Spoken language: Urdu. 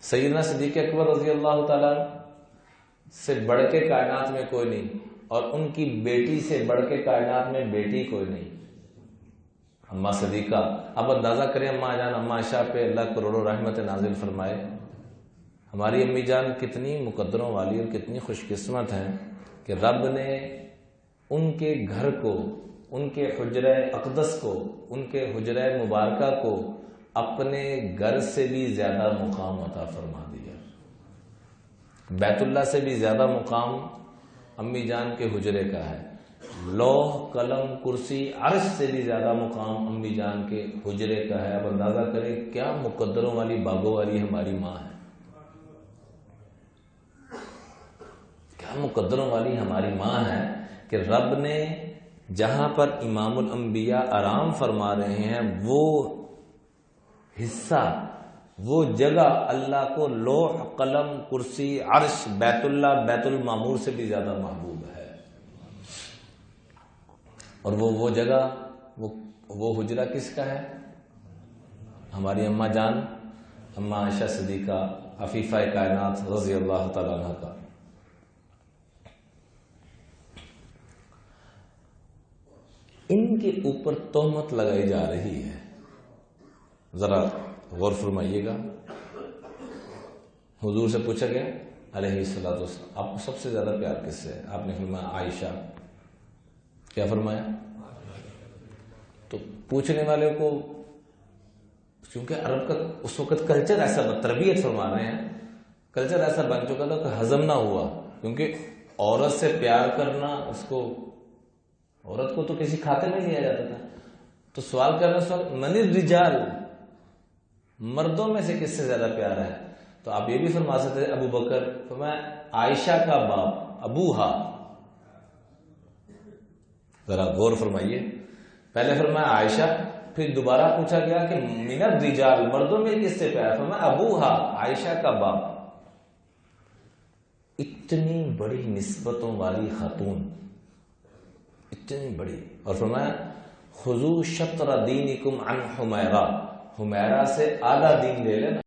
سیدنا صدیق اکبر رضی اللہ تعالیٰ سے بڑھ کے کائنات میں کوئی نہیں، اور ان کی بیٹی سے بڑھ کے کائنات میں بیٹی کوئی نہیں، اماں صدیقہ۔ اب اندازہ کریں اماں جان اماں عائشہ پہ اللہ کروڑوں رحمت نازل فرمائے۔ ہماری امی جان کتنی مقدروں والی اور کتنی خوش قسمت ہیں کہ رب نے ان کے گھر کو، ان کے حجرہ اقدس کو، ان کے حجرہ مبارکہ کو اپنے گھر سے بھی زیادہ مقام عطا فرما دیا۔ بیت اللہ سے بھی زیادہ مقام امی جان کے حجرے کا ہے، لوح قلم کرسی عرش سے بھی زیادہ مقام امی جان کے حجرے کا ہے۔ اب اندازہ کریں کیا مقدروں والی باغوں والی ہماری ماں ہے، کیا مقدروں والی ہماری ماں ہے کہ رب نے جہاں پر امام الانبیاء آرام فرما رہے ہیں وہ حصہ، وہ جگہ اللہ کو لوح قلم کرسی عرش بیت اللہ بیت المعمور سے بھی زیادہ محبوب ہے، اور وہ جگہ وہ حجرہ کس کا ہے؟ ہماری اماں جان اماں عائشہ صدیقہ عفیفہ کائنات رضی اللہ تعالیٰ عنہ کا۔ ان کے اوپر تہمت لگائی جا رہی ہے، ذرا غور فرمائیے گا۔ حضور سے پوچھا گیا علیہ الصلوۃ والسلام آپ کو سب سے زیادہ پیار کس سے ہے؟ آپ نے فرمایا عائشہ۔ کیا فرمایا؟ تو پوچھنے والے کو، چونکہ عرب کا اس وقت کلچر ایسا، تربیت فرما رہے ہیں، کلچر ایسا بن چکا تھا کہ ہضم نہ ہوا، کیونکہ عورت سے پیار کرنا، اس کو، عورت کو تو کسی کھاتے میں لیا جاتا تھا، تو سوال کرنا من الرجال، مردوں میں سے کس سے زیادہ پیار ہے؟ تو آپ یہ بھی فرما سکتے تھے ابو بکر، فرمایا عائشہ کا باپ ابوہا۔ ذرا غور فرمائیے، پہلے فرمایا عائشہ، پھر دوبارہ پوچھا گیا کہ من الرجال، مردوں میں کس سے پیار؟ فرمایا ابوہا، عائشہ کا باپ۔ اتنی بڑی نسبتوں والی خاتون، اتنی بڑی، اور فرمایا خذوا شطر دینکم عن حمیرہ، حمیرہ سے آدھا دین لے لینا۔